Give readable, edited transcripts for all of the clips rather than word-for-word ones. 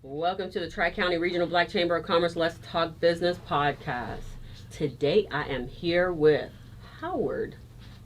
Welcome to the Tri-County Regional Black Chamber of Commerce Let's Talk Business podcast. Today I am here with Howard.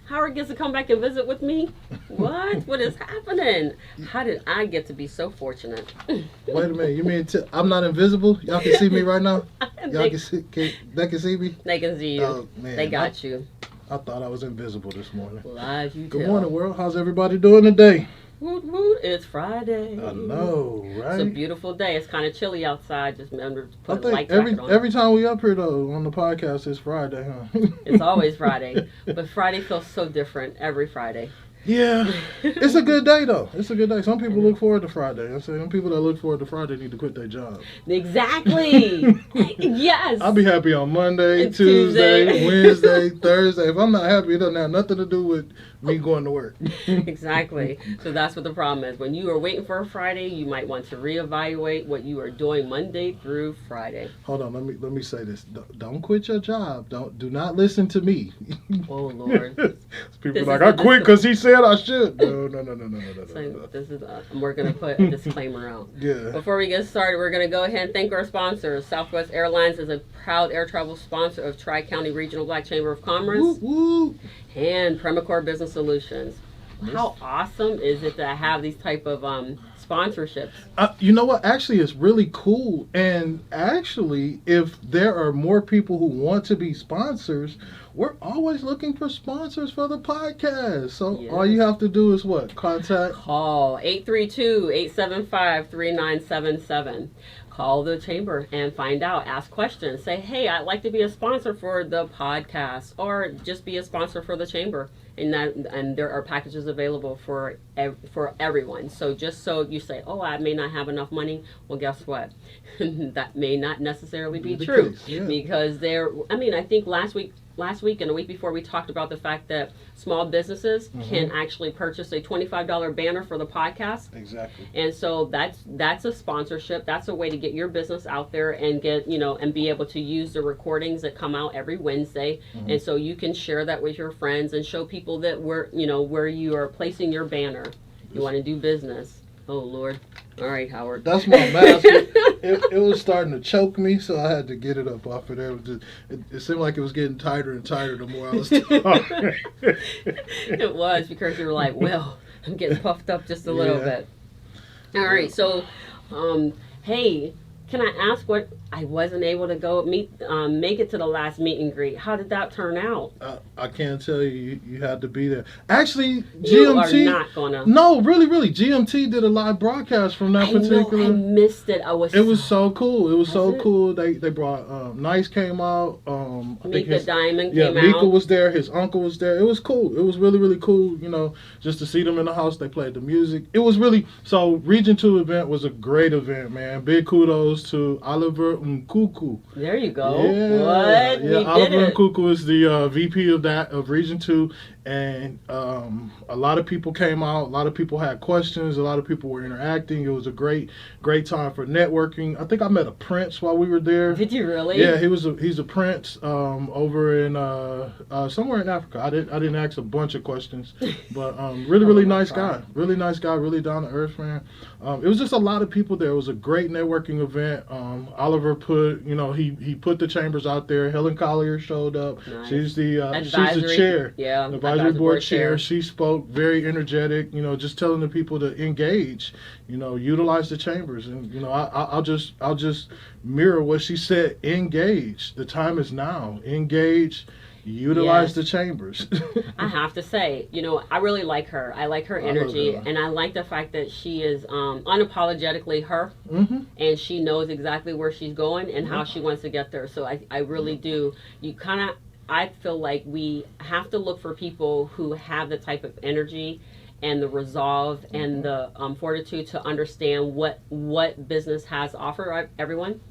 Howard gets to come back and visit with me? What? What is happening? How did I get to be so fortunate? Wait a minute, you mean I'm not invisible? Y'all can see me right now? Y'all can see, they can see me? They can see you. Oh, man. They got you. I thought I was invisible this morning. Live you Good tell. morning, world. How's everybody doing today? Woot woot, it's Friday. I know, right? It's a beautiful day. It's kind of chilly outside. Just remember to I put a think light jacket on. every time we up here though on the podcast, it's Friday, huh? It's always Friday. But Friday feels so different every Friday. Yeah, it's a good day though. It's a good day. Some people look forward to Friday. I'm saying some people that look forward to Friday need to quit their job. Exactly. Yes. I'll be happy on Monday, And Tuesday, Tuesday. Wednesday, Thursday. If I'm not happy, it doesn't have nothing to do with me going to work. Exactly. So that's what the problem is. When you are waiting for a Friday, you might want to reevaluate what you are doing Monday through Friday. Hold on, let me say this. Don't quit your job. Do not listen to me. Oh Lord. People This like is I the quit because he said I should. No. So this is we're gonna put a disclaimer out. Yeah. Before we get started, we're going to go ahead and thank our sponsors. Southwest Airlines is a proud air travel sponsor of Tri-County Regional Black Chamber of Commerce Woo, woo. and Premicore Business Solutions. How awesome is it to have these type of sponsorships? You know what? Actually, it's really cool. And actually, if there are more people who want to be sponsors, we're always looking for sponsors for the podcast. So all you have to do is what? Contact. Call 832-875-3977. Call the chamber and find out. Ask questions. Say, hey, I'd like to be a sponsor for the podcast, or just be a sponsor for the chamber. And there are packages available for everyone. So just so you say, oh, I may not have enough money. Well, guess what? That may not necessarily be true. Case, yeah. Because I think last week and the week before, we talked about the fact that small businesses can actually purchase a $25 banner for the podcast. Exactly. And so that's a sponsorship. That's a way to get your business out there and get, and be able to use the recordings that come out every Wednesday. And so you can share that with your friends and show people that where you are placing your banner. You want to do business. Oh, Lord. All right, Howard. That's my mask. It was starting to choke me, so I had to get it up off of there. It seemed like it was getting tighter and tighter the more I was talking. It was, because you were like, well, I'm getting puffed up just a little bit. All right, so, hey, can I ask what I wasn't able to go make it to the last meet and greet? How did that turn out? I can't tell you. You had to be there. Actually, You GMT. are not gonna. No, really. GMT did a live broadcast from that particular. I missed it. It was so cool. It was so cool. They brought Nice came out. I think Mika Diamond yeah, came Mika out. was there. His uncle was there. It was cool. It was really cool. Just to see them in the house. They played the music. It was really so. Region 2 event was a great event, man. Big kudos to Oliver Nkuku. There you go. Yeah, What? yeah. We Oliver did it. Nkuku is the VP of Region 2, and a lot of people came out. A lot of people had questions. A lot of people were interacting. It was a great time for networking. I think I met a prince while we were there. Did you really? Yeah, he's a prince over in somewhere in Africa. I didn't ask a bunch of questions, but really nice guy. Really nice guy. Really down to earth, man. It was just a lot of people there. It was a great networking event. Oliver put he put the chambers out there. Helen Collier showed up. Nice. She's the chair. Yeah, Advisory board chair. She spoke very energetic. Just telling the people to engage. Utilize the chambers, and I'll just mirror what she said. Engage. The time is now. Engage. Utilize the chambers. I have to say, I really like her. I like her energy, and I like the fact that she is unapologetically her, and she knows exactly where she's going and how she wants to get there. So I really do. I feel like we have to look for people who have the type of energy and the resolve and the fortitude to understand what business has to offer everyone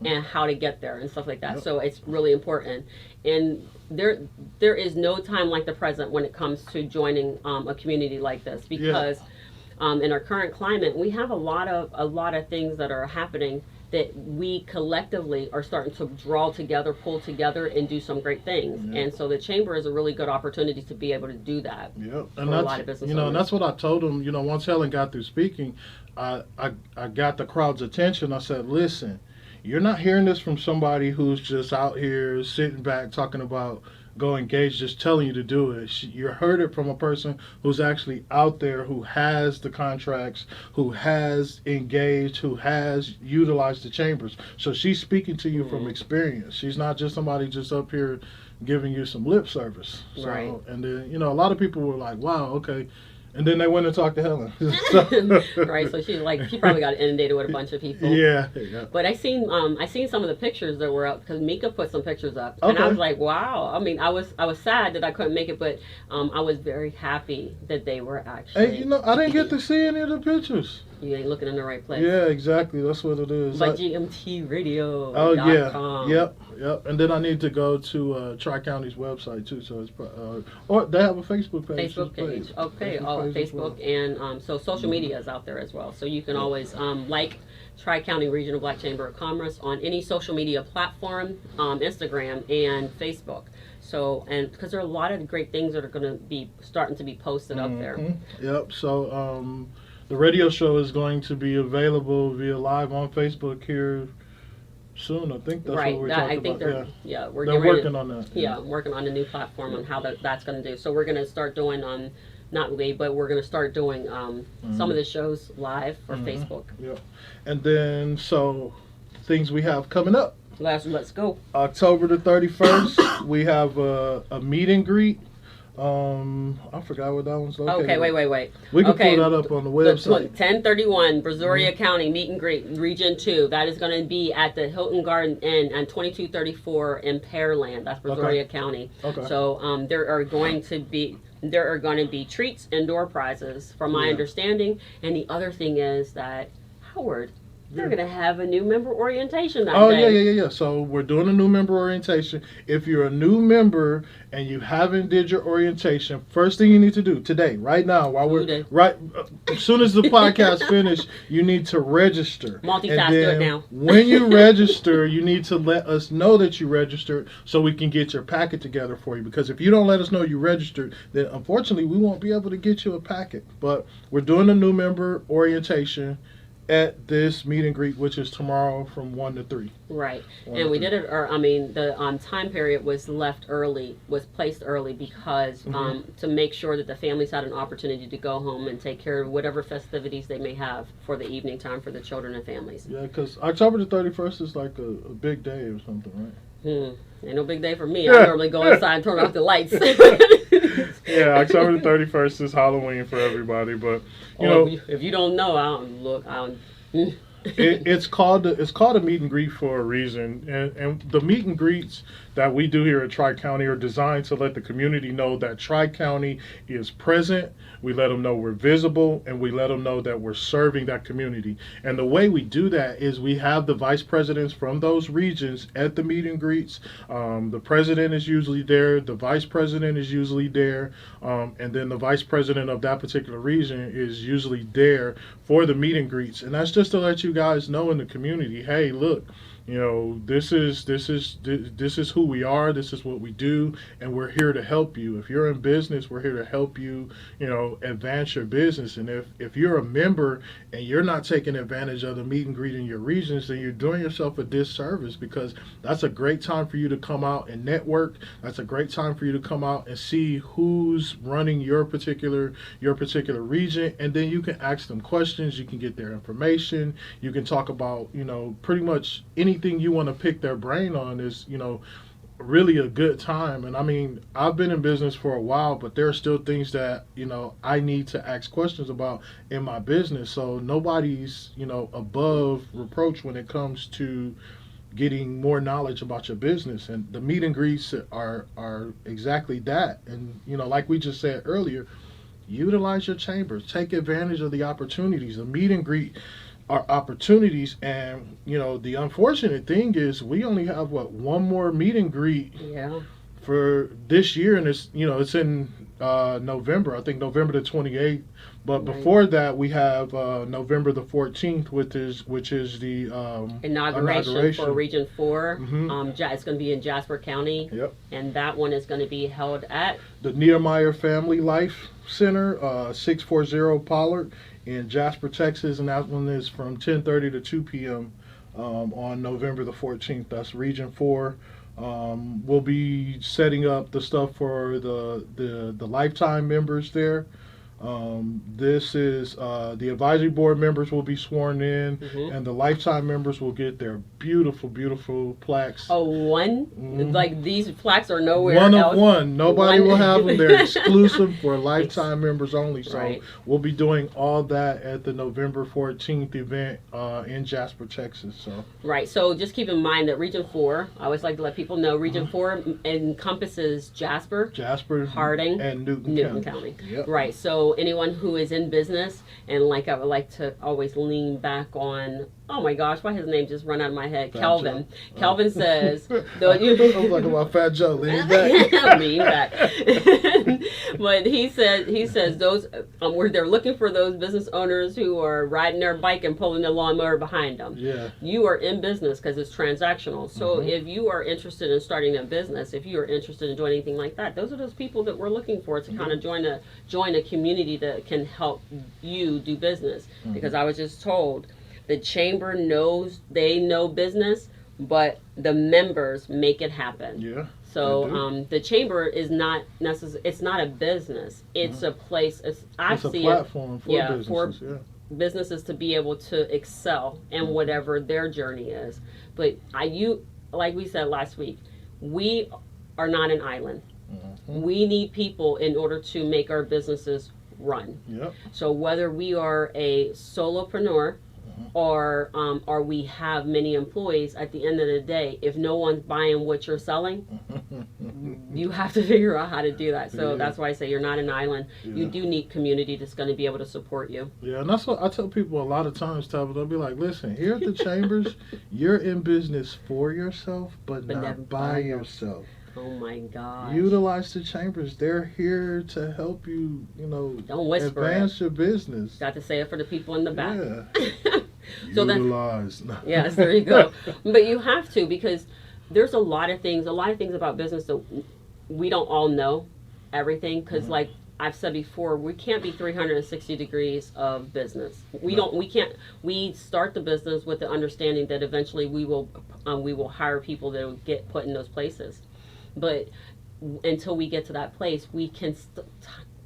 and how to get there and stuff like that. So it's really important. And there is no time like the present when it comes to joining a community like this, because in our current climate, we have a lot of things that are happening that we collectively are starting to draw together, pull together, and do some great things. Yeah. And so the chamber is a really good opportunity to be able to do that. Yep, and that's, a lot of business owners. And that's what I told them. Once Helen got through speaking, I got the crowd's attention. I said, listen, you're not hearing this from somebody who's just out here sitting back talking about go engage, just telling you to do it. You heard it from a person who's actually out there, who has the contracts, who has engaged, who has utilized the chambers. So she's speaking to you from experience. She's not just somebody just up here giving you some lip service. So, right. And then, a lot of people were like, wow, okay. And then they went and talked to Helen. Right, so she probably got inundated with a bunch of people. Yeah. But I seen some of the pictures that were up, because Mika put some pictures up, and I was like, wow. I mean, I was sad that I couldn't make it, but I was very happy that they were actually. Hey, I didn't get to see any of the pictures. You ain't looking in the right place. Yeah, exactly. That's what it is. But GMTradio.com. Oh yeah. Yep. And then I need to go to Tri-County's website too. So it's or they have a Facebook page. Okay. Facebook and so social media is out there as well. So you can always like Tri-County Regional Black Chamber of Commerce on any social media platform, Instagram and Facebook. So, and because there are a lot of great things that are going to be starting to be posted up there. Yep. So the radio show is going to be available via live on Facebook here soon. I think that's what we're talking about. They're working on that. Yeah, working on a new platform on how that's going to do. So we're going to start doing but we're going to start doing some of the shows live for Facebook. Yeah, and then so things we have coming up. Let's go. October the 31st, we have a meet and greet. I forgot what that one's located. Okay, wait. We can pull that up on the website. 1031 Brazoria County Meet and Greet, Region 2. That is going to be at the Hilton Garden Inn and 2234 in Pearland. That's Brazoria County. Okay. So there are going to be treats and door prizes, from my understanding. And the other thing is that, Howard, they're going to have a new member orientation that day. Yeah. So we're doing a new member orientation. If you're a new member and you haven't did your orientation, first thing you need to do today, right now, while as soon as the podcast finishes, you need to register. Multitask, do it now. When you register, you need to let us know that you registered so we can get your packet together for you. Because if you don't let us know you registered, then unfortunately we won't be able to get you a packet. But we're doing a new member orientation at this meet and greet, which is tomorrow from 1 to 3. Right. And we did it, the time period was placed early because to make sure that the families had an opportunity to go home and take care of whatever festivities they may have for the evening time for the children and families. Yeah, because October the 31st is like a big day or something, right? Ain't no big day for me. I normally go inside and turn off the lights. Yeah, October the 31st is Halloween for everybody, but if you don't know, I don't. It's called a meet and greet for a reason, and the meet and greets that we do here at Tri-County are designed to let the community know that Tri-County is present. We let them know we're visible, and we let them know that we're serving that community. And the way we do that is we have the vice presidents from those regions at the meet and greets. The president is usually there, the vice president is usually there, and then the vice president of that particular region is usually there for the meet and greets. And that's just to let you guys know in the community, hey, look, this is who we are, this is what we do, and we're here to help you. If you're in business, we're here to help you, advance your business. And if you're a member and you're not taking advantage of the meet and greet in your regions, then you're doing yourself a disservice, because that's a great time for you to come out and network. That's a great time for you to come out and see who's running your particular region, and then you can ask them questions, you can get their information, you can talk about, pretty much anything you want to pick their brain on is, really a good time. And I mean, I've been in business for a while, but there are still things that, I need to ask questions about in my business. So nobody's, above reproach when it comes to getting more knowledge about your business. And the meet and greets are exactly that. And, like we just said earlier, utilize your chambers, take advantage of the opportunities. The meet and greet are opportunities, and the unfortunate thing is we only have one more meet and greet for this year, and it's it's in November. I think November the 28th. But Right. before that, we have November the 14th, which is the Inauguration for Region 4. Mm-hmm. It's going to be in Jasper County. Yep. And that one is going to be held at The Nehemiah Family Life Center, 640 Pollard in Jasper, Texas, and that one is from 10:30 to 2 p.m. On November the 14th. That's Region 4. We'll be setting up the stuff for the lifetime members there. This is the advisory board members will be sworn in, and the lifetime members will get their beautiful, beautiful plaques. Oh, one? Mhm. Like these plaques are nowhere One else. of one. Nobody One. will have them. They're exclusive for lifetime members only. So Right. we'll be doing all that at the November 14th event in Jasper, Texas. So Right. So just keep in mind that Region 4, I always like to let people know, Region 4 encompasses Jasper, Harding, and Newton Newton County. County. Yep. Right. So anyone who is in business, and like I would like to always lean back on, oh my gosh, why his name just run out of my head? Fat Kelvin. Joe. Kelvin says, I was like about Fat Joe. Lean back. lean back. But he says those where they're looking for those business owners who are riding their bike and pulling the lawnmower behind them. Yeah. You are in business because it's transactional. So if you are interested in starting a business, if you are interested in doing anything like that, those are those people that we're looking for to kind of join a community that can help you do business. Because I was just told the chamber knows they know business, but the members make it happen. Yeah. So the chamber is not necessarily, it's not a business. It's a place. It's a platform for businesses. Businesses to be able to excel in whatever their journey is. But like we said last week, we are not an island. We need people in order to make our businesses run. Yep. So whether we are a solopreneur or we have many employees, at the end of the day, if no one's buying what you're selling, you have to figure out how to do that. So that's why I say you're not an island. You do need community that's going to be able to support you. Yeah, and that's what I tell people a lot of times, Tabitha. They'll be like, listen, here at the Chambers, you're in business for yourself, but not by yourself. Oh my gosh. Utilize the chambers. They're here to help you, Don't whisper advance your business. Got to say it for the people in the back. Yeah. So Utilize. Yes, there you go. But you have to, because there's a lot of things about business that we don't all know everything. Because like I've said before, we can't be 360 degrees of business. We start the business with the understanding that eventually we will hire people that will get put in those places. But until we get to that place, we can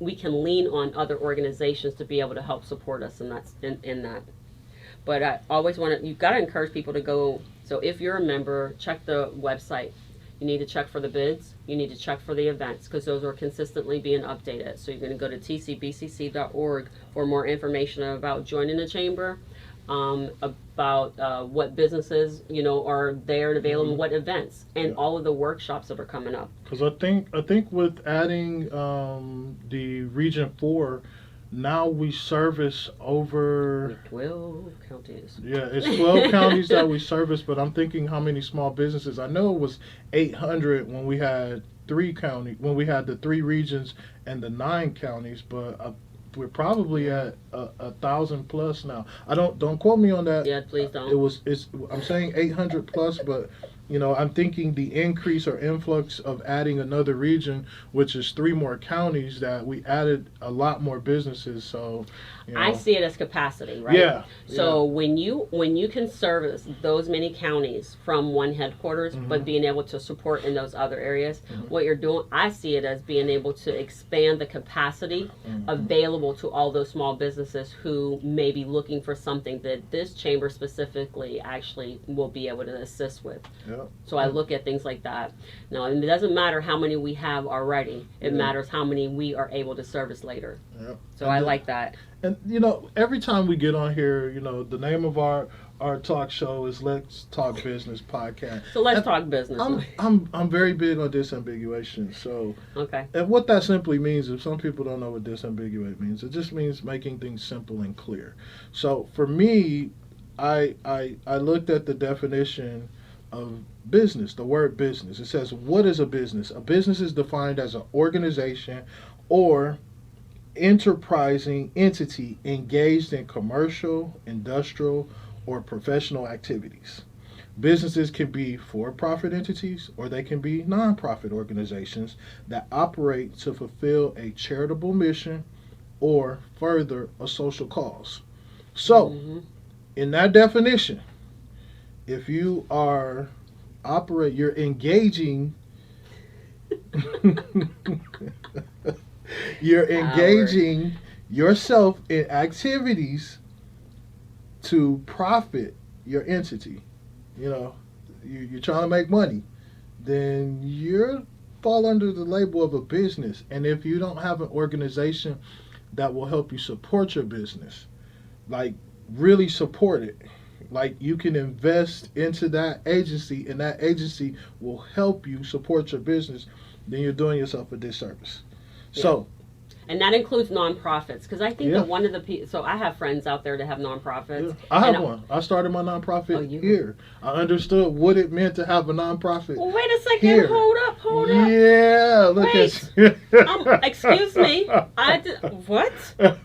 lean on other organizations to be able to help support us in that. But I always you've got to encourage people to go. So if you're a member, check the website. You need to check for the bids. You need to check for the events because those are consistently being updated. So you're going to go to tcbcc.org for more information about joining the chamber, about what businesses are there and available, what events, and all of the workshops that are coming up. Because I think with adding the Region 4, now we service over 12 counties. Yeah, it's 12 counties that we service, but I'm thinking how many small businesses. I know it was 800 when we had the 3 regions and the 9 counties, but we're probably at 1,000 plus now. Don't quote me on that. Yeah, please don't. I'm saying 800 plus, but I'm thinking the increase or influx of adding another region, which is 3 more counties, that we added a lot more businesses. So I see it as capacity, right? Yeah. So when you can service those many counties from one headquarters, but being able to support in those other areas, what you're doing, I see it as being able to expand the capacity available to all those small businesses who may be looking for something that this chamber specifically actually will be able to assist with. Yeah. So I look at things like that. Now, and it doesn't matter how many we have already. It matters how many we are able to service later. Yeah. So I like that. And every time we get on here, the name of our talk show is Let's Talk Business Podcast. So let's talk business. I'm very big on disambiguation. So okay. And what that simply means, if some people don't know what disambiguate means, it just means making things simple and clear. So for me, I looked at the definition of business, the word business. It says, what is a business? A business is defined as an organization or enterprising entity engaged in commercial, industrial, or professional activities. Businesses can be for profit entities or they can be nonprofit organizations that operate to fulfill a charitable mission or further a social cause. So, in that definition, if you are you're engaging you're engaging yourself in activities to profit your entity. You're trying to make money, then you fall under the label of a business. And if you don't have an organization that will help you support your business, like really support it, like you can invest into that agency and that agency will help you support your business, then you're doing yourself a disservice. Yeah. So, and that includes nonprofits, because I think that one of the so I have friends out there that have nonprofits. Yeah. I have one. I started my nonprofit here. I understood what it meant to have a nonprofit. Well, wait a second. Here. Hold up. Yeah, look at you. Excuse me. What?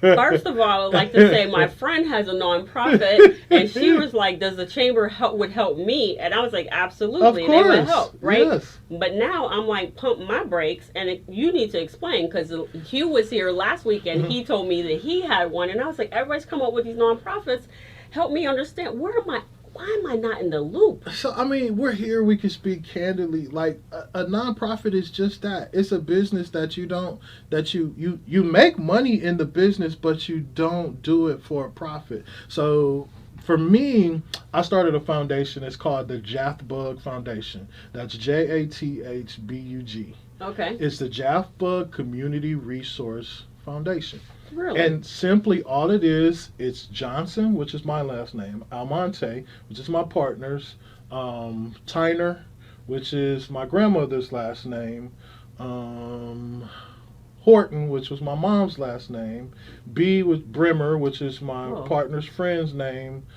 First of all, I would like to say my friend has a nonprofit, and she was like, "Does the chamber would help me?" And I was like, "Absolutely, they would help, right?" Yes. But now I'm like, pump my brakes, and you need to explain, because Hugh was here last week and he told me that he had one, and I was like, everybody's come up with these nonprofits. Help me understand, why am I not in the loop? So I mean, we're here, we can speak candidly. Like a nonprofit is just that. It's a business that you make money in the business, but you don't do it for a profit. So for me, I started a foundation. It's called the Jathbug Foundation. That's JATHBUG. Okay. It's the Jathbug Community Resource Foundation. Really? And simply all it is, it's Johnson, which is my last name, Almonte, which is my partner's, Tyner, which is my grandmother's last name, Horton, which was my mom's last name, B was Brimmer, which is my partner's friend's name,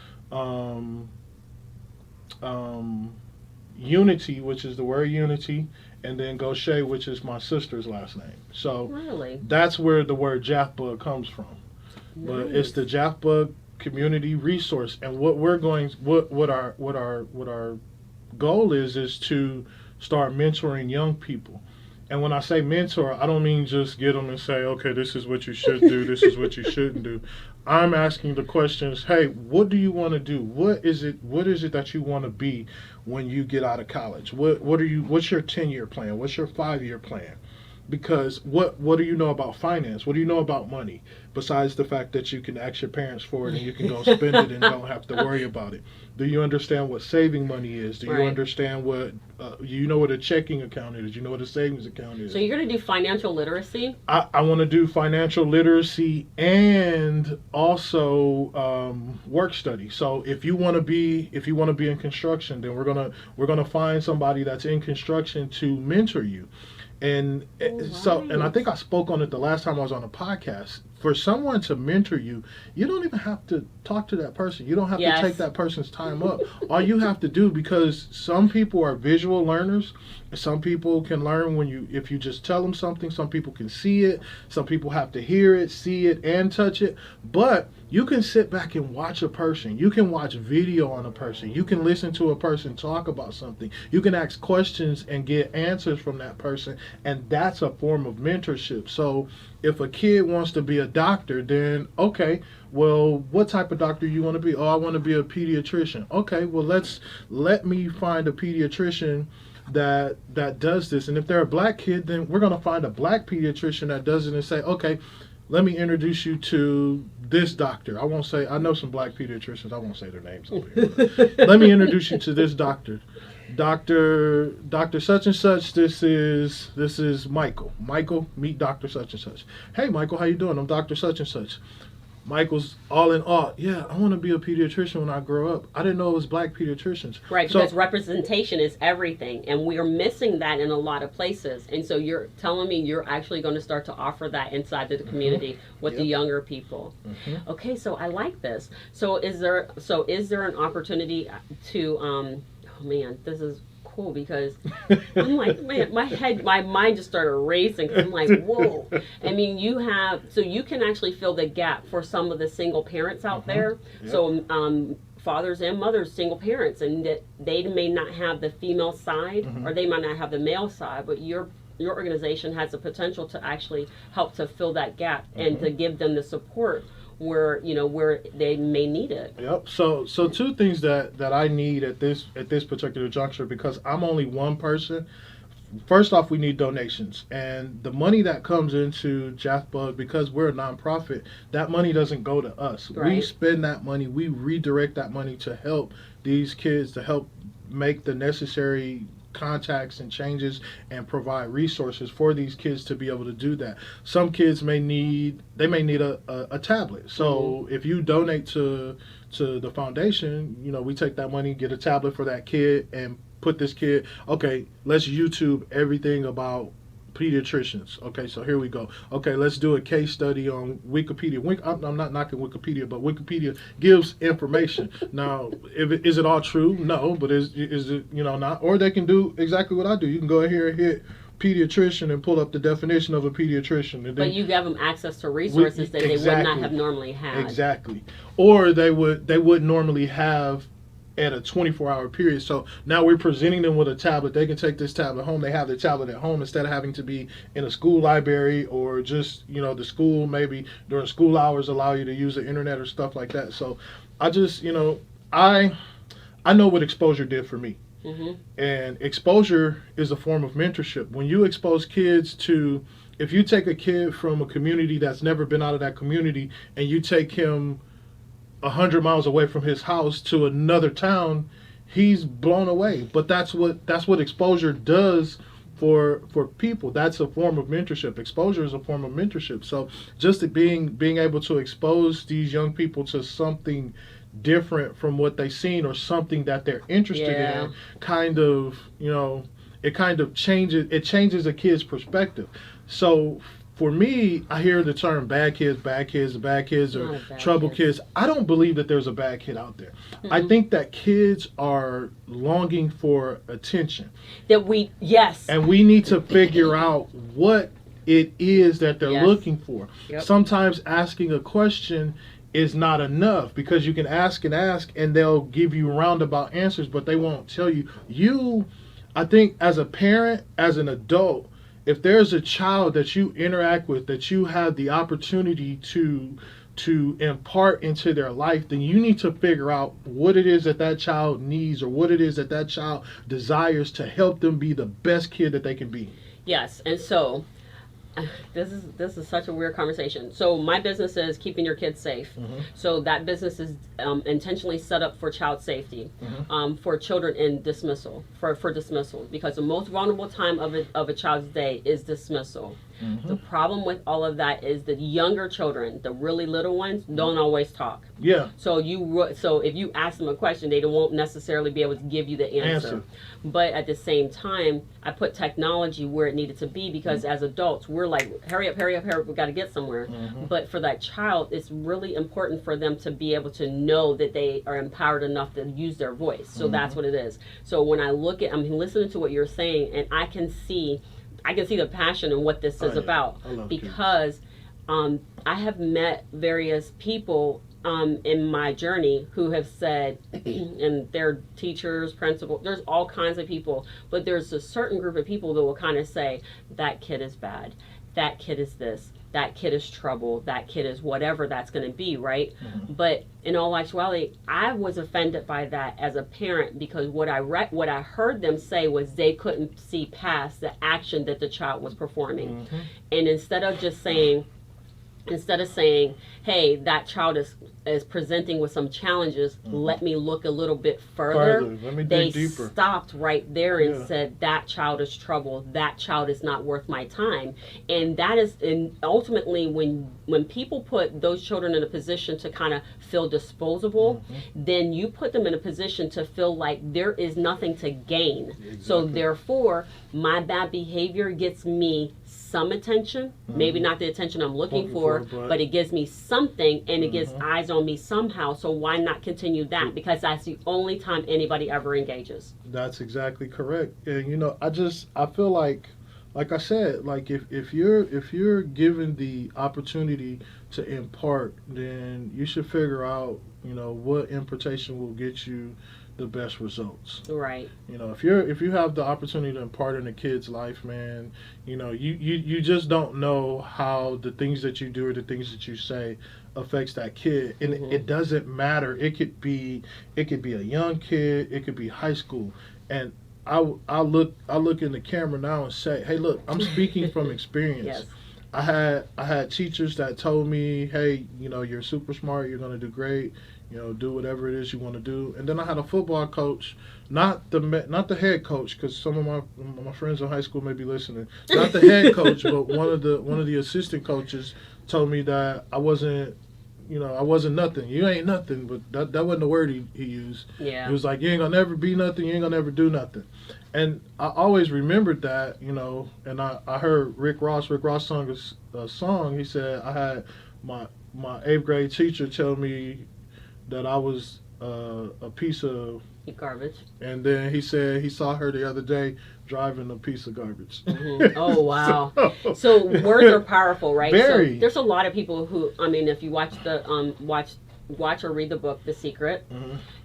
Unity, which is the word unity, and then Gaucher, which is my sister's last name. So that's where the word Jathbug comes from. Nice. But it's the Jathbug Community Resource, and what our goal is to start mentoring young people. And when I say mentor, I don't mean just get them and say, okay, this is what you should do, this is what you shouldn't do. I'm asking the questions, hey, what do you want to do? What is it that you want to be when you get out of college? What's your 10-year plan? What's your 5-year plan? Because what do you know about finance? What do you know about money? Besides the fact that you can ask your parents for it and you can go spend it and don't have to worry about it. Do you understand what saving money is? Do you understand what, you know what a checking account is? You know what a savings account is? So you're going to do financial literacy? I want to do financial literacy and also work study. So if you want to be in construction, then we're gonna find somebody that's in construction to mentor you. And and I think I spoke on it the last time I was on a podcast. For someone to mentor you, you don't even have to talk to that person. You don't have to take that person's time up. All you have to do, because some people are visual learners, some people can learn if you just tell them something. Some people can see it. Some people have to hear it, see it, and touch it. But you can sit back and watch a person. You can watch video on a person. You can listen to a person talk about something. You can ask questions and get answers from that person. And that's a form of mentorship. So if a kid wants to be a doctor, then okay, well, what type of doctor you want to be? Oh, I want to be a pediatrician. Okay, well, let me find a pediatrician that does this. And if they're a black kid, then we're going to find a black pediatrician that does it and say, okay, let me introduce you to this doctor. I won't say, I know some black pediatricians, I won't say their names over here. Let me introduce you to this doctor. Dr. such and such, this is Michael. Michael, meet Dr. such and such. Hey Michael, how you doing? I'm Dr. such and such. Michael's all in awe. Yeah, I want to be a pediatrician when I grow up. I didn't know it was black pediatricians. Right, because representation is everything, and we are missing that in a lot of places. And so you're telling me you're actually going to start to offer that inside of the community with the younger people. Okay, so I like this. So is there an opportunity to oh man, this is cool because I'm like, man, my mind just started racing because I'm like, whoa. I mean, so you can actually fill the gap for some of the single parents out there. Yep. So fathers and mothers, single parents, and that they may not have the female side or they might not have the male side, but your organization has the potential to actually help to fill that gap and to give them the support where they may need it. Yep. So two things that I need at this particular juncture, because I'm only one person. First off, we need donations, and the money that comes into Jathbug, because we're a nonprofit, that money doesn't go to us. Right. We spend that money, we redirect that money to help these kids, to help make the necessary contacts and changes and provide resources for these kids to be able to do that. Some kids may need a tablet. So if you donate to the foundation, we take that money, get a tablet for that kid, and put this kid, okay, let's YouTube everything about pediatricians. Okay, so here we go. Okay, let's do a case study on Wikipedia. I'm not knocking Wikipedia, but Wikipedia gives information. Now, is it all true? No, but is it not? Or they can do exactly what I do. You can go in here and hit pediatrician and pull up the definition of a pediatrician. And but you give them access to resources that they would not have normally had. Exactly. Or they would normally have at a 24-hour period. So now we're presenting them with a tablet. They can take this tablet home. They have the tablet at home instead of having to be in a school library, or just, the school maybe during school hours allow you to use the internet or stuff like that. So I just, I know what exposure did for me. And exposure is a form of mentorship. When you expose kids to, if you take a kid from a community that's never been out of that community and you take him 100 miles away from his house to another town, he's blown away. But that's what exposure does for people. That's a form of mentorship. Exposure is a form of mentorship. So just being able to expose these young people to something different from what they've seen, or something that they're interested in, kind of changes a kid's perspective. So for me, I hear the term bad kids, or trouble kids. I don't believe that there's a bad kid out there. I think that kids are longing for attention. And we need to figure out what it is that they're looking for. Yep. Sometimes asking a question is not enough, because you can ask and they'll give you roundabout answers, but they won't tell you. I think as a parent, as an adult, if there's a child that you interact with, that you have the opportunity to impart into their life, then you need to figure out what it is that child needs, or what it is that child desires, to help them be the best kid that they can be. Yes, and so this is such a weird conversation. So my business is keeping your kids safe. So that business is intentionally set up for child safety, for children in dismissal, for dismissal, because the most vulnerable time of a child's day is dismissal. The problem with all of that is the younger children, the really little ones, don't always talk. Yeah. So if you ask them a question, they won't necessarily be able to give you the answer. But at the same time, I put technology where it needed to be, because as adults, we're like, hurry up, we got to get somewhere. But for that child, it's really important for them to be able to know that they are empowered enough to use their voice. So that's what it is. So when I'm listening to what you're saying, and I can see the passion in what this is about, because I have met various people in my journey who have said, and they're teachers, principals, there's all kinds of people, but there's a certain group of people that will kind of say, that kid is bad, that kid is this, that kid is trouble, that kid is whatever that's going to be, right? But in all actuality, I was offended by that as a parent, because what I heard them say was they couldn't see past the action that the child was performing. And instead of saying, hey, that child is presenting with some challenges, let me look a little bit further. Let me dig deeper. Stopped right there and said, that child is trouble, that child is not worth my time. And ultimately, when when people put those children in a position to kind of feel disposable, then you put them in a position to feel like there is nothing to gain. Exactly. So therefore, my bad behavior gets me some attention, maybe not the attention I'm looking for, but it gives me something, and it gets eyes on me somehow. So why not continue that? Because that's the only time anybody ever engages. That's exactly correct. And you know, I feel like I said, like if you're given the opportunity to impart, then you should figure out, you know, what impartation will get you the best results. Right. You know, if you have the opportunity to impart in a kid's life, man, you know, you just don't know how the things that you do or the things that you say affects that kid. And it doesn't matter. It could be a young kid, it could be high school. And I look in the camera now and say, hey, look, I'm speaking from experience. Yes. I had teachers that told me, hey, you know, you're super smart, you're going to do great. You know, do whatever it is you want to do. And then I had a football coach, not the head coach, because some of my friends in high school may be listening. Not the head coach, but one of the assistant coaches told me that I wasn't nothing. You ain't nothing, but that wasn't the word he used. Yeah. He was like, you ain't gonna never be nothing. You ain't gonna never do nothing. And I always remembered that, you know. And I heard Rick Ross sung a song. He said, I had my 8th grade teacher tell me that I was a piece of garbage. And then he said he saw her the other day driving a piece of garbage. Oh, wow. So words are powerful, right? Very. So there's a lot of people who, I mean, if you watch the watch or read the book The Secret,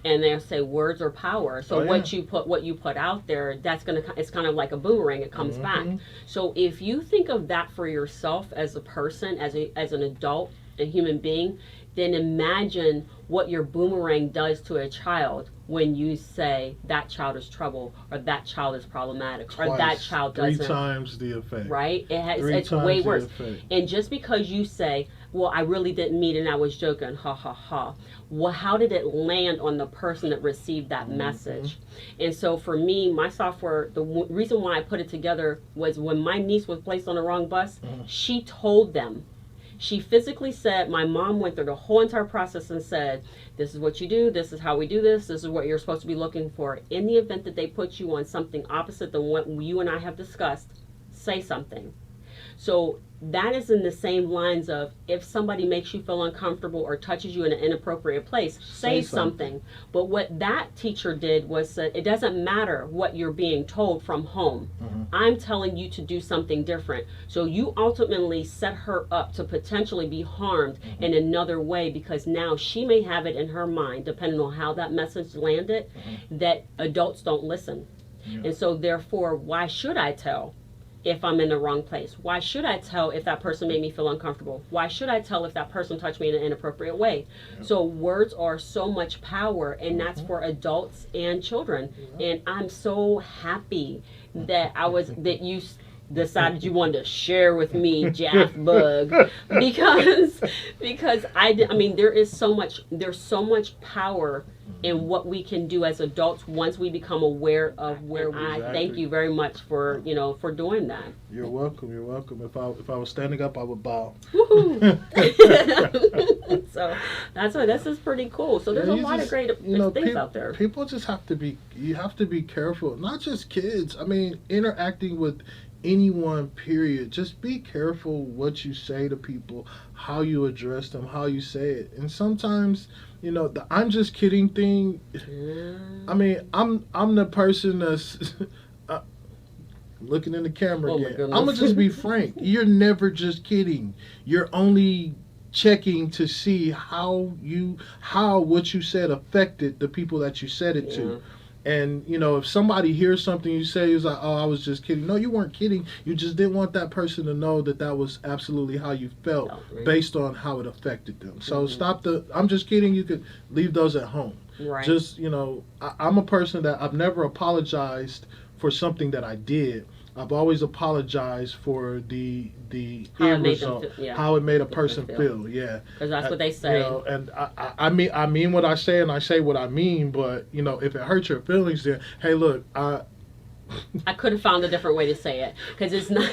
and they'll say words are power. So what you put out there, it's kind of like a boomerang. It comes back. So if you think of that for yourself as a person, as an adult, a human being, then imagine what your boomerang does to a child when you say that child is trouble, or that child is problematic, or that child doesn't. 3 times the effect. Right? It's way worse. And just because you say, well, I really didn't mean it and I was joking, ha ha ha. Well, how did it land on the person that received that message? And so for me, my software, the reason why I put it together was when my niece was placed on the wrong bus, she told them. She physically said, my mom went through the whole entire process and said, this is what you do, this is how we do this is what you're supposed to be looking for. In the event that they put you on something opposite than what you and I have discussed, say something. So that is in the same lines of, if somebody makes you feel uncomfortable or touches you in an inappropriate place, say something. But what that teacher did was said, it doesn't matter what you're being told from home. I'm telling you to do something different. So you ultimately set her up to potentially be harmed in another way, because now she may have it in her mind, depending on how that message landed, that adults don't listen. And so therefore, why should I tell if I'm in the wrong place? Why should I tell if that person made me feel uncomfortable? Why should I tell if that person touched me in an inappropriate way? So words are so much power, and that's for adults and children. And I'm so happy that you decided you wanted to share with me Jaff Bug, because I mean there's so much power in what we can do as adults once we become aware of where I thank you very much for for doing that. You're welcome. You're welcome. If I was standing up, I would bow. Woohoo! So that's why this is pretty cool. So there's a lot of great things out there. People just have to be careful. Not just kids. I mean, interacting with anyone, period. Just be careful what you say to people, how you address them, how you say it. And sometimes, the I'm just kidding thing, I mean, I'm the person that's looking in the camera again. I'm gonna just be frank. You're never just kidding. You're only checking to see how what you said affected the people that you said it to. And, if somebody hears something you say, is like, oh, I was just kidding. No, you weren't kidding. You just didn't want that person to know that was absolutely how you felt based on how it affected them. So stop I'm just kidding. You could leave those at home. Right. Just, I'm a person that I've never apologized for something that I did. I've always apologized for the end result, how it made a person feel. Yeah, because that's what they say. And I mean what I say, and I say what I mean. But if it hurts your feelings, then hey, look, I could have found a different way to say it because it's not.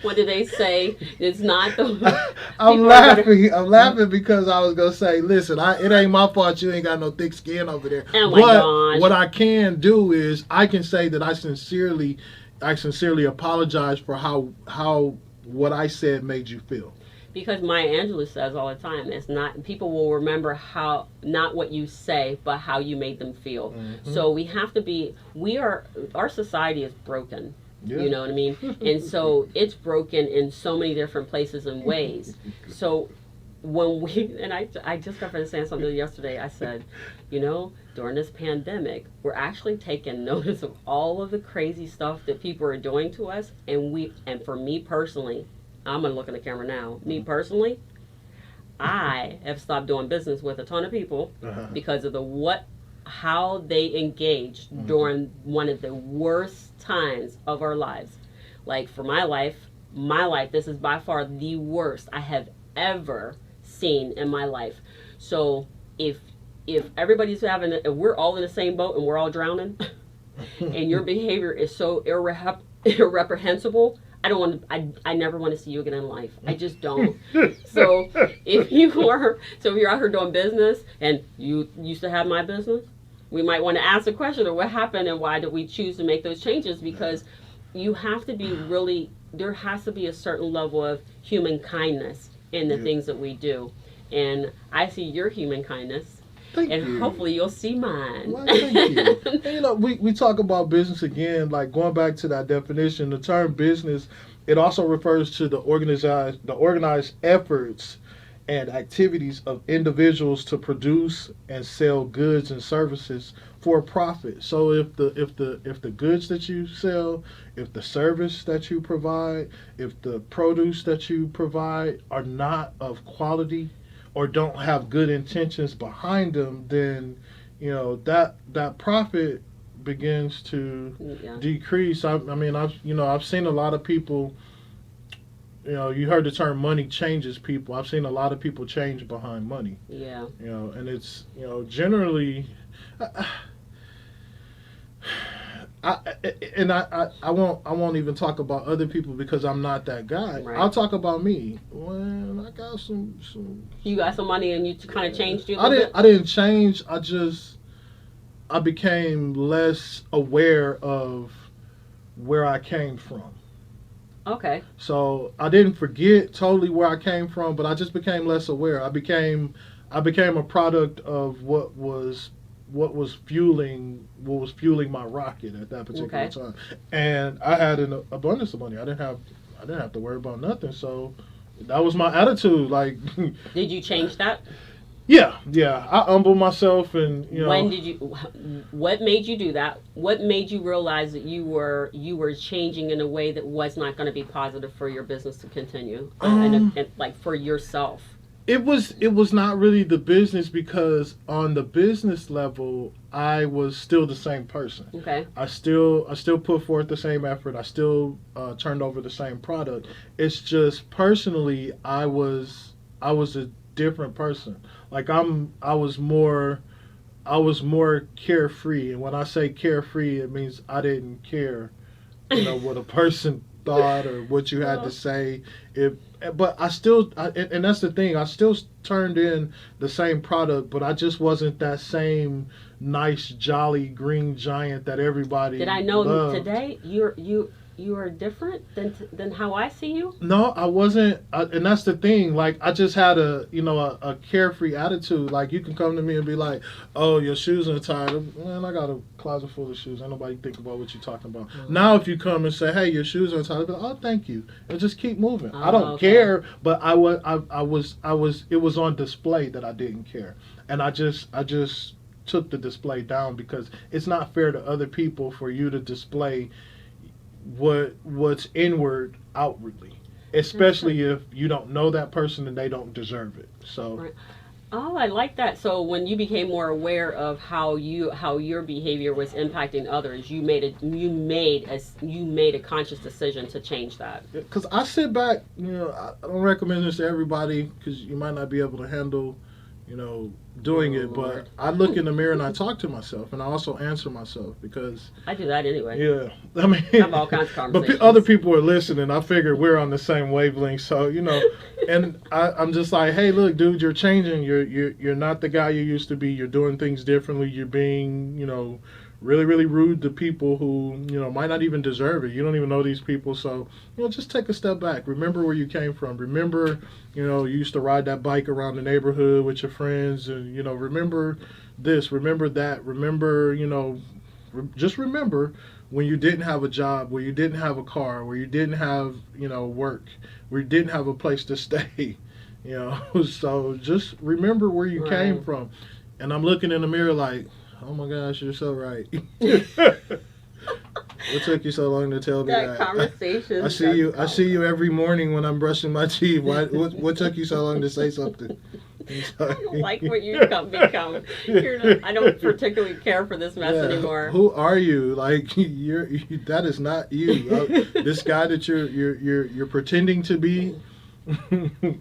What do they say? It's not the. I'm laughing. I'm laughing because I was gonna say, listen, it ain't my fault. You ain't got no thick skin over there. Oh my gosh. What I can do is I can say that I sincerely apologize for how what I said made you feel. Because Maya Angelou says all the time, it's not, people will remember how, not what you say, but how you made them feel. Mm-hmm. So we have to be, our society is broken. Yeah. You know what I mean? And so it's broken in so many different places and ways. So when I just got finished saying something yesterday, I said, during this pandemic, we're actually taking notice of all of the crazy stuff that people are doing to us. And for me personally, I'm going to look in the camera now. Me personally, I have stopped doing business with a ton of people because of how they engaged during one of the worst times of our lives. Like for my life, this is by far the worst I have ever seen in my life. So if everybody's if we're all in the same boat and we're all drowning and your behavior is so irreprehensible, I never want to see you again in life. I just don't. So if you're out here doing business and you used to have my business, we might want to ask the question of what happened and why did we choose to make those changes, because you have to be there has to be a certain level of human kindness in the things that we do. And I see your human kindness. Thank you. Hopefully you'll see mine. Well, thank you. And, we talk about business again, like going back to that definition, the term business, it also refers to the organized efforts and activities of individuals to produce and sell goods and services for profit. So if the goods that you sell, if the service that you provide, if the produce that you provide are not of quality or don't have good intentions behind them, then that profit begins to decrease. I've seen a lot of people. You heard the term money changes people. I've seen a lot of people change behind money. Yeah. And it's generally. I won't even talk about other people because I'm not that guy. Right. I'll talk about me. When I got some. You got some money and you kind of changed you. I didn't change. I became less aware of where I came from. Okay. So I didn't forget totally where I came from, but I just became less aware. I became a product of what was fueling my rocket at that particular time. And I had an abundance of money. I didn't have to worry about nothing. So that was my attitude. Like, did you change that? Yeah. I humbled myself, and When did you? What made you do that? What made you realize that you were changing in a way that was not going to be positive for your business to continue, and like for yourself? It was not really the business, because on the business level, I was still the same person. Okay. I still put forth the same effort. I still turned over the same product. It's just personally, I was a different person. Like I was more carefree, and when I say carefree, it means I didn't care, what a person thought or what you had to say. But and that's the thing. I still turned in the same product, but I just wasn't that same nice, jolly green giant that everybody. Did I know loved. Today you are different than how I see you? No, I wasn't, and that's the thing. Like, I just had a carefree attitude. Like, you can come to me and be like, "Oh, your shoes are tied." Man, I got a closet full of shoes. Ain't nobody think about what you're talking about. Mm-hmm. Now, if you come and say, "Hey, your shoes are tied," I'll be like, "Oh, thank you," and just keep moving. I don't care, but I was. It was on display that I didn't care, and I just took the display down, because it's not fair to other people for you to display what's inward outwardly, especially if you don't know that person and they don't deserve it. So right. Oh, I like that. So when you became more aware of how your behavior was impacting others, you made a conscious decision to change that. Because I sit back, I don't recommend this to everybody, because you might not be able to handle doing Oh, it. Lord. But I look in the mirror and I talk to myself, and I also answer myself because, I do that anyway. yeah, I mean, I have all kinds of but conversations. other people are listening. I figure we're on the same wavelength, so and I'm just like, hey, look, dude, you're changing. You're not the guy you used to be. You're doing things differently. You're being, really, really rude to people who, might not even deserve it. You don't even know these people. So, just take a step back. Remember where you came from. Remember, you used to ride that bike around the neighborhood with your friends. And, remember this, remember that. Remember, just remember when you didn't have a job, where you didn't have a car, where you didn't have, work, where you didn't have a place to stay. So just remember where you came from. And I'm looking in the mirror like, oh my gosh, you're so right. What took you so long to tell me that? Conversation. I see you every morning when I'm brushing my teeth. What took you so long to say something? I don't like what you become. I don't particularly care for this mess anymore. Who are you? Like that is not you. This guy that you're pretending to be.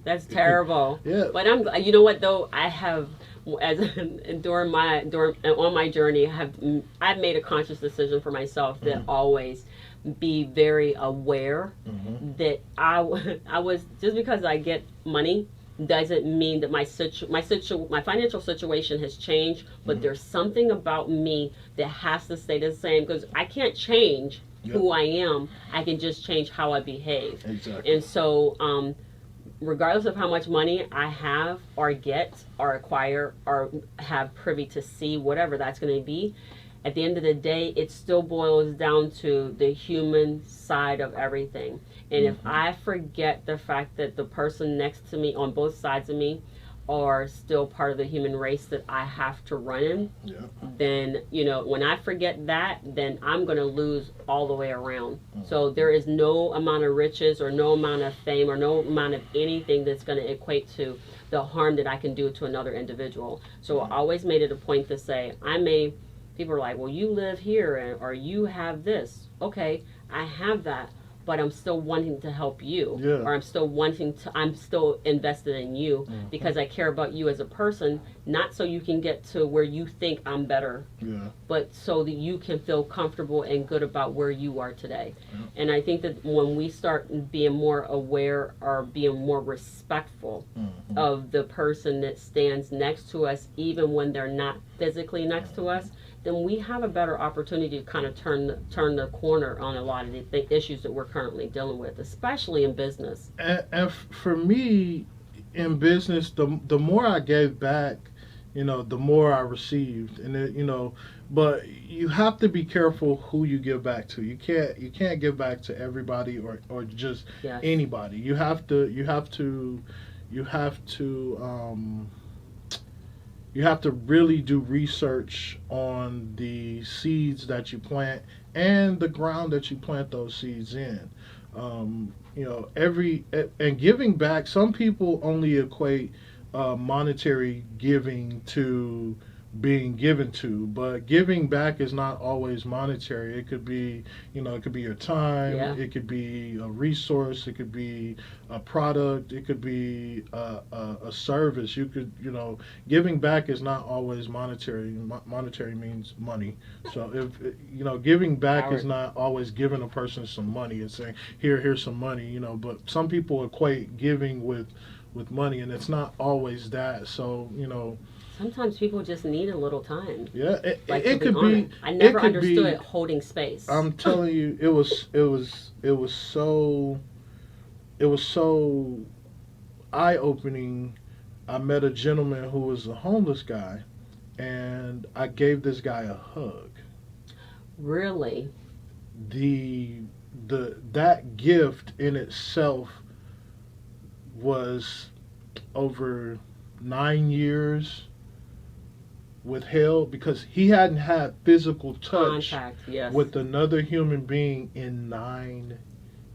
That's terrible. Yeah. But you know what though, I have on my journey, I've made a conscious decision for myself that always be very aware that I was, just because I get money doesn't mean that my financial situation has changed, but there's something about me that has to stay the same, because I can't change who I am. I can just change how I behave. Exactly. And so regardless of how much money I have or get or acquire or have privy to see, whatever that's going to be, at the end of the day, it still boils down to the human side of everything. And if I forget the fact that the person next to me, on both sides of me, are still part of the human race that I have to run in, then, when I forget that, then I'm going to lose all the way around. So there is no amount of riches or no amount of fame or no amount of anything that's going to equate to the harm that I can do to another individual. So I always made it a point to say, people are like, well, you live here or you have this. Okay, I have that, but I'm still wanting to help you, or I'm still invested in you because I care about you as a person, not so you can get to where you think I'm better, but so that you can feel comfortable and good about where you are today. And I think that when we start being more aware or being more respectful of the person that stands next to us, even when they're not physically next to us, then we have a better opportunity to kind of turn the corner on a lot of the issues that we're currently dealing with, especially in business. And for me, in business, the more I gave back, the more I received, and but you have to be careful who you give back to. You can't give back to everybody or just anybody. You have to really do research on the seeds that you plant and the ground that you plant those seeds in. And giving back, some people only equate monetary giving to being given to, but giving back is not always monetary. It could be, it could be your time, it could be a resource, it could be a product, it could be a service. You could, giving back is not always monetary. Monetary means money. So if, giving back is not always giving a person some money and saying, here's some money, but some people equate giving with money, and it's not always that. So, sometimes people just need a little time. Yeah, it could be. I never understood holding space. I'm telling you, it was so eye-opening. I met a gentleman who was a homeless guy, and I gave this guy a hug. Really? That gift in itself was over 9 years withheld, because he hadn't had physical touch with another human being in 9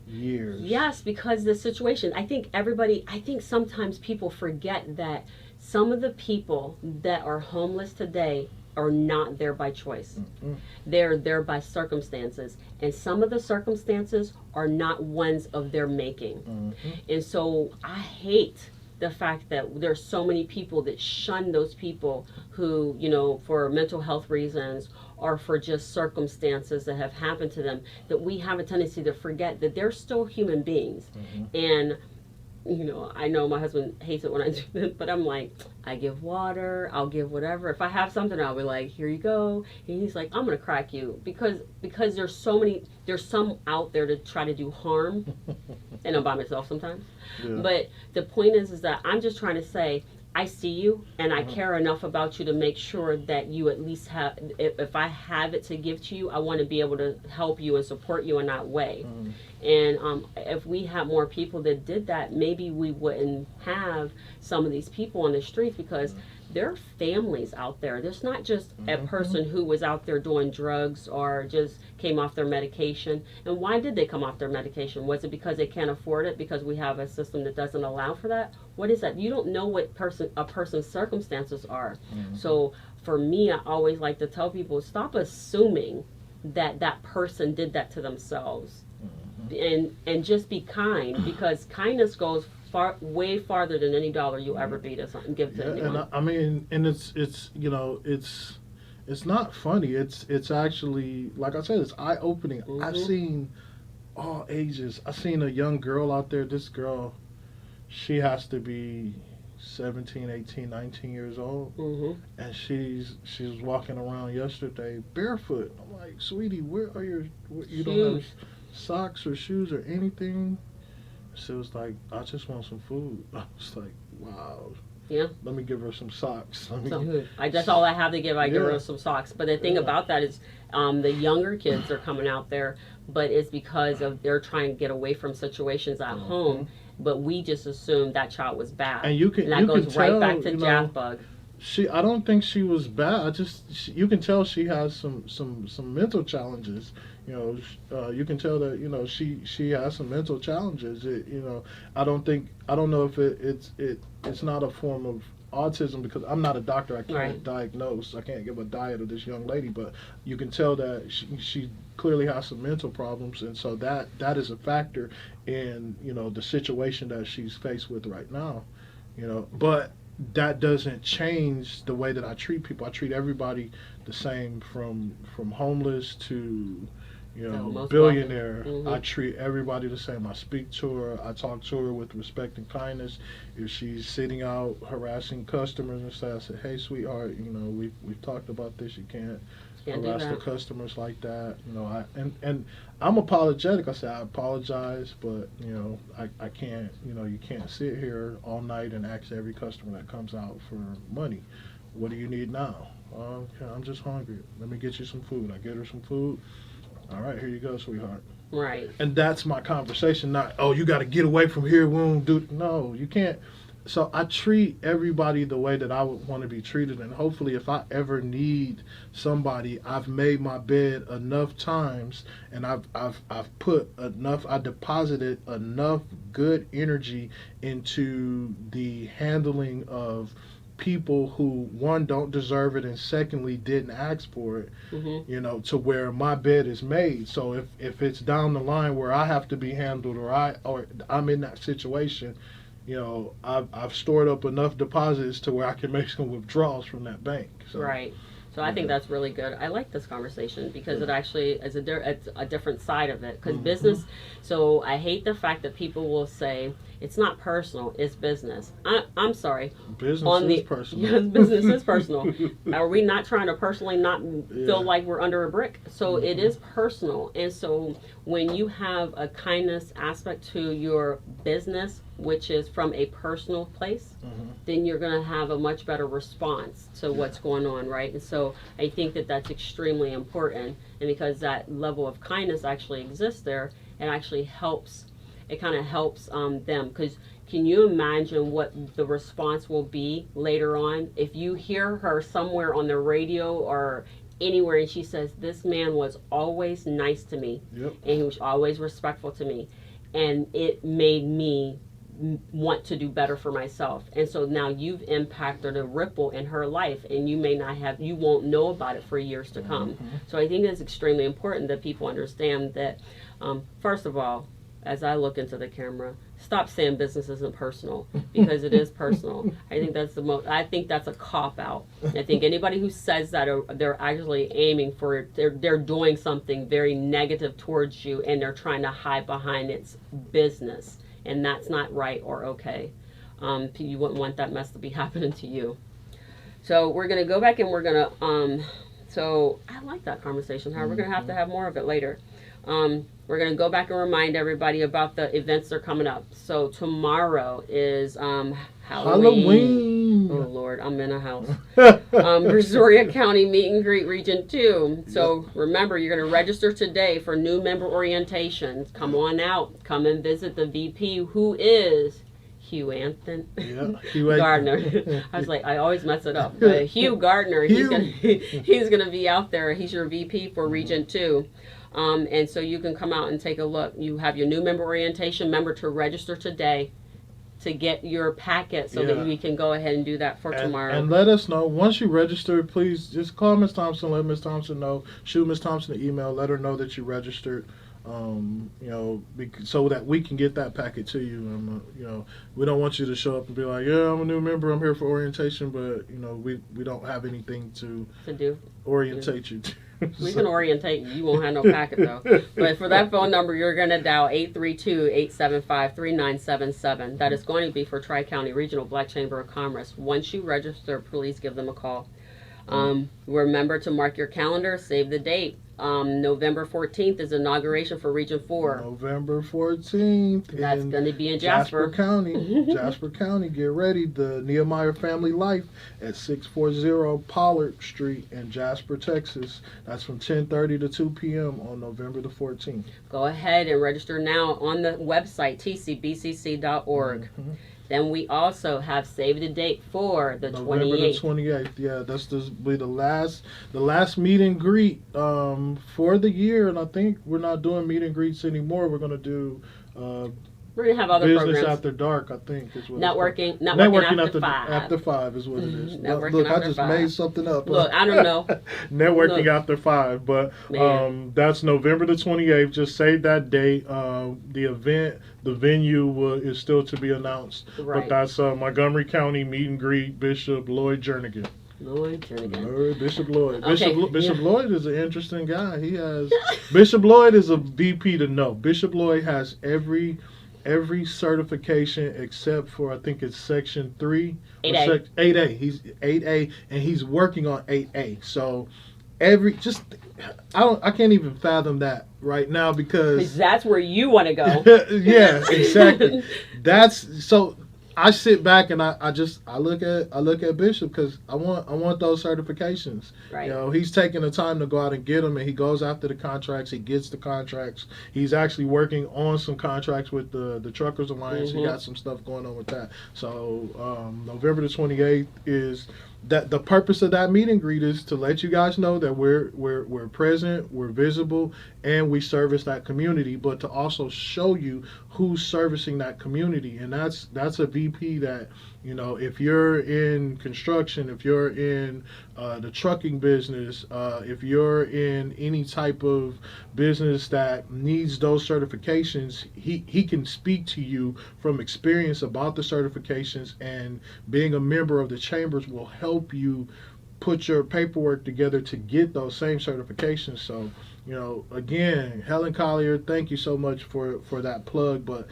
years. Yes, because the situation, I think sometimes people forget that some of the people that are homeless today are not there by choice. They're there by circumstances, and some of the circumstances are not ones of their making. And so I hate the fact that there's so many people that shun those people who, for mental health reasons or for just circumstances that have happened to them, that we have a tendency to forget that they're still human beings. And I know my husband hates it when I do this, but I'm like, I give water, I'll give whatever. If I have something, I'll be like, here you go. And he's like, I'm gonna crack you, because there's some out there to try to do harm, and I'm by myself sometimes. Yeah. But the point is that I'm just trying to say, I see you, and I care enough about you to make sure that you at least have, if I have it to give to you, I want to be able to help you and support you in that way. And if we had more people that did that, maybe we wouldn't have some of these people on the streets, because there are families out there. There's not just a person who was out there doing drugs or just came off their medication. And why did they come off their medication? Was it because they can't afford it, because we have a system that doesn't allow for that? What is that? You don't know what a person's circumstances are. So for me, I always like to tell people, stop assuming that that person did that to themselves. And just be kind, because kindness goes way farther than any dollar you'll ever be to give to anyone. And I mean, and it's it's not funny. It's actually, like I said, it's eye opening. I've seen all ages. I've seen a young girl out there. This girl, she has to be 17, 18, 19 years old, and she was walking around yesterday barefoot. I'm like, sweetie, where are you don't have socks or shoes or anything? She was like, I just want some food. I was like, wow. Yeah. Let me give her some socks. That's all I have to give. I give her some socks. But the thing about that is, the younger kids are coming out there, but it's because of they're trying to get away from situations at home. But we just assumed that child was bad, and that goes right back to Jack Bug. I don't think she was bad. You can tell she has some mental challenges. You can tell that she has some mental challenges. I don't know if it's not a form of autism, because I'm not a doctor. I can't diagnose. I can't give a diet of this young lady, but you can tell that she clearly has some mental problems, and so that is a factor in the situation that she's faced with right now. But that doesn't change the way that I treat people. I treat everybody the same, from homeless to billionaire. I treat everybody the same. I speak to her. I talk to her with respect and kindness. If she's sitting out harassing customers and stuff, I say, hey, sweetheart, we've talked about this. You can't harass the customers like that. And I'm apologetic. I say, I apologize, but I can't. You can't sit here all night and ask every customer that comes out for money. What do you need now? Okay, I'm just hungry. Let me get you some food. I get her some food. All right, here you go, sweetheart. Right. And that's my conversation. Not, oh, you got to get away from here. We won't do. No, you can't. So I treat everybody the way that I would want to be treated, and hopefully, if I ever need somebody, I've made my bed enough times, and I've put enough. I deposited enough good energy into the handling of people who, one, don't deserve it, and secondly, didn't ask for it, to where my bed is made. So if it's down the line where I have to be handled, or I'm in that situation, I've stored up enough deposits to where I can make some withdrawals from that bank. So, right. So I think that's really good. I like this conversation because it actually is a different side of it. Because business, so I hate the fact that people will say, it's not personal, it's business. I'm sorry. Business is personal. Yes, business is personal. Are we not trying to personally not feel like we're under a brick? So it is personal. And so when you have a kindness aspect to your business, which is from a personal place, then you're going to have a much better response to what's going on, right? And so I think that that's extremely important. And because that level of kindness actually exists there, it actually helps. It kind of helps them, because can you imagine what the response will be later on if you hear her somewhere on the radio or anywhere and she says, this man was always nice to me, and he was always respectful to me, and it made me want to do better for myself. And so now you've impacted a ripple in her life, and you won't know about it for years to come. So I think it's extremely important that people understand that, first of all, as I look into the camera, stop saying business isn't personal, because it is personal. I think that's a cop out. I think anybody who says that, they're actually aiming for, they're doing something very negative towards you, and they're trying to hide behind its business, and that's not right or okay. You wouldn't want that mess to be happening to you. So we're gonna go back and we're gonna so I like that conversation. We're gonna have to have more of it later. We're going to go back and remind everybody about the events that are coming up. So tomorrow is Halloween. Oh, Lord, I'm in a house. Brazoria County Meet and Greet Region 2. So remember, you're going to register today for new member orientations. Come on out. Come and visit the VP, who is Hugh Anthony Gardner. I was like, I always mess it up. But Hugh Gardner, he's gonna be out there. He's your VP for Region 2. And so you can come out and take a look. You have your new member orientation. Remember to register today to get your packet so that we can go ahead and do that for tomorrow. And let us know. Once you register, please just call Ms. Thompson, let Ms. Thompson know. Shoot Ms. Thompson an email, let her know that you registered. So that we can get that packet to you. We don't want you to show up and be like, yeah, I'm a new member, I'm here for orientation, but we don't have anything to do orientate you to. We can orientate you. You won't have no packet though. But for that phone number, you're going to dial 832-875-3977. That is going to be for Tri-County Regional Black Chamber of Commerce. Once you register, please give them a call. Remember to mark your calendar, save the date. November 14th is inauguration for Region 4. November 14th. That's going to be in Jasper County. Jasper County, get ready. The Nehemiah Family Life at 640 Pollard Street in Jasper, Texas. That's from 10:30 to 2 p.m. on November the 14th. Go ahead and register now on the website, tcbcc.org. Then we also have saved the date for the 28th. November the 28th. Yeah, that's be the last meet and greet for the year. And I think we're not doing meet and greets anymore. We're going to do we're going to have other business programs. After dark, I think is what networking after 5. After 5 is what it is. Networking I just 5. made something up. Look, I don't know. Networking after 5, but that's November the 28th. Just save that date. The event, the venue is still to be announced. Right. But that's Montgomery County Meet and Greet, Bishop Lloyd Jernigan. Bishop Lloyd. Bishop Lloyd is an interesting guy. He has Bishop Lloyd is a VP to know. Bishop Lloyd has every certification except for, I think it's section 3 8A. 8A. He's 8A and he's working on 8A. So I can't even fathom that right now because that's where you want to go. Yeah, exactly. So I sit back and I look at Bishop because I want those certifications. Right. He's taking the time to go out and get them, and he goes after the contracts. He gets the contracts. He's actually working on some contracts with the Truckers Alliance. He got some stuff going on with that. So November the 28th is that the purpose of that meet and greet is to let you guys know that we're present, we're visible, and we service that community, but to also show you who's servicing that community. And that's a VP that, if you're in construction, if you're in the trucking business, if you're in any type of business that needs those certifications, he can speak to you from experience about the certifications, and being a member of the chambers will help you put your paperwork together to get those same certifications. So, again, Helen Collier, thank you so much for that plug, but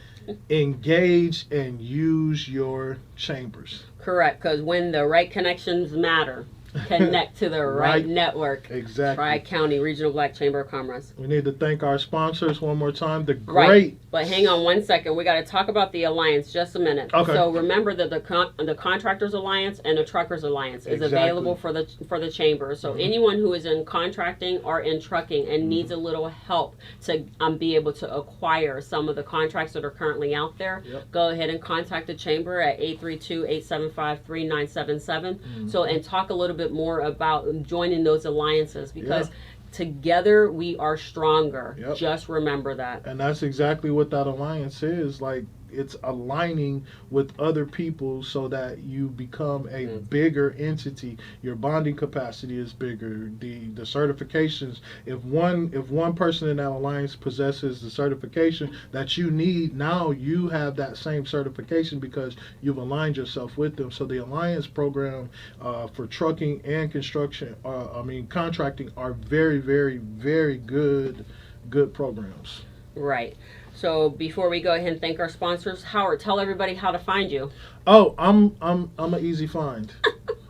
engage and use your chambers. Correct, because when the right connections matter, connect to the right network. Exactly. Tri-County Regional Black Chamber of Commerce. We need to thank our sponsors one more time. Right. But hang on one second. We got to talk about the alliance just a minute. Okay. So remember that the Contractors Alliance and the Truckers Alliance is available for the chamber. So anyone who is in contracting or in trucking and needs a little help to be able to acquire some of the contracts that are currently out there, go ahead and contact the chamber at 832-875-3977. So and talk a little bit more about joining those alliances, because together we are stronger. Just remember that. And that's exactly what that alliance is. Like, it's aligning with other people so that you become a bigger entity. Your bonding capacity is bigger. The certifications, if one person in that alliance possesses the certification that you need, now you have that same certification because you've aligned yourself with them. So the alliance program for trucking and construction, contracting, are very, very, very good programs. Right. So before we go ahead and thank our sponsors, Howard, tell everybody how to find you. Oh, I'm an easy find.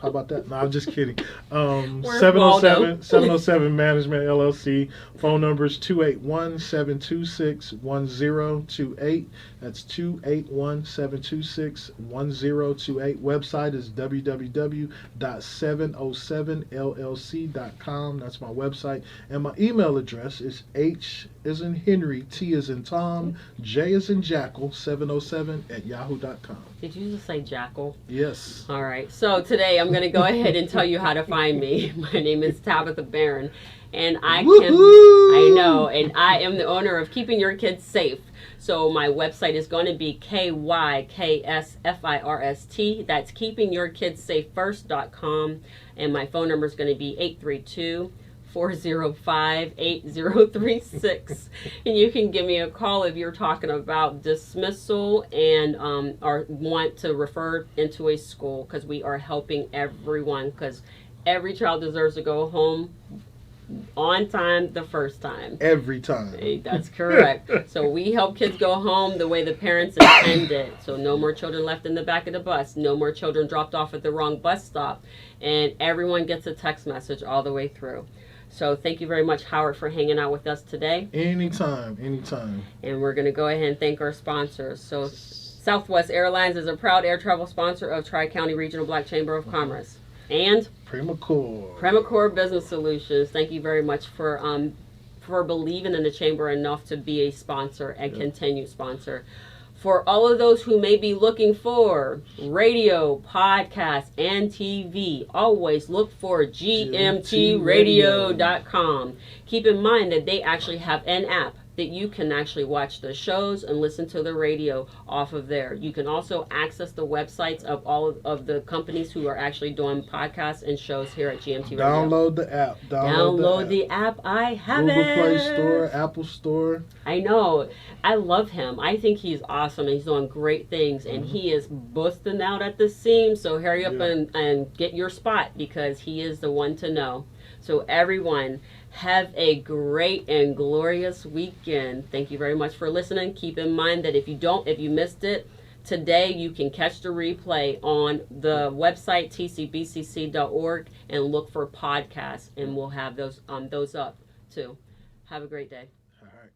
How about that? No, I'm just kidding. 707 Management LLC. Phone number is 281-726-1028. That's 281-726-1028. Website is www.707llc.com. That's my website. And my email address is H as in Henry, T as in Tom, J as in Jackal, 707@yahoo.com. Did you just say Jackal? Yes. All right. So today I'm going to go ahead and tell you how to find me. My name is Tabitha Barron, and I am the owner of Keeping Your Kids Safe. So my website is going to be KYKSFIRST. That's keepingyourkidssafefirst.com, and my phone number is going to be 832-405-8036. And you can give me a call if you're talking about dismissal and or want to refer into a school, because we are helping everyone, because every child deserves to go home on time the first time. Every time. That's correct. So we help kids go home the way the parents intended. So no more children left in the back of the bus. No more children dropped off at the wrong bus stop. And everyone gets a text message all the way through. So thank you very much, Howard, for hanging out with us today. Anytime. And we're going to go ahead and thank our sponsors. So Southwest Airlines is a proud air travel sponsor of Tri-County Regional Black Chamber of Commerce. And Primacore Business Solutions. Thank you very much for believing in the chamber enough to be a sponsor and continue sponsor. For all of those who may be looking for radio, podcast, and TV, always look for gmtradio.com. Keep in mind that they actually have an app that you can actually watch the shows and listen to the radio off of there. You can also access the websites of all of the companies who are actually doing podcasts and shows here at GMT Radio. Download the app. Download the app. I have Google it. Play Store, Apple Store. I know. I love him. I think he's awesome. He's doing great things, and he is busting out at the seams. So hurry up and get your spot, because he is the one to know. So everyone, have a great and glorious weekend. Thank you very much for listening. Keep in mind that if you missed it today, you can catch the replay on the website tcbcc.org and look for podcasts, and we'll have those up too. Have a great day. All right.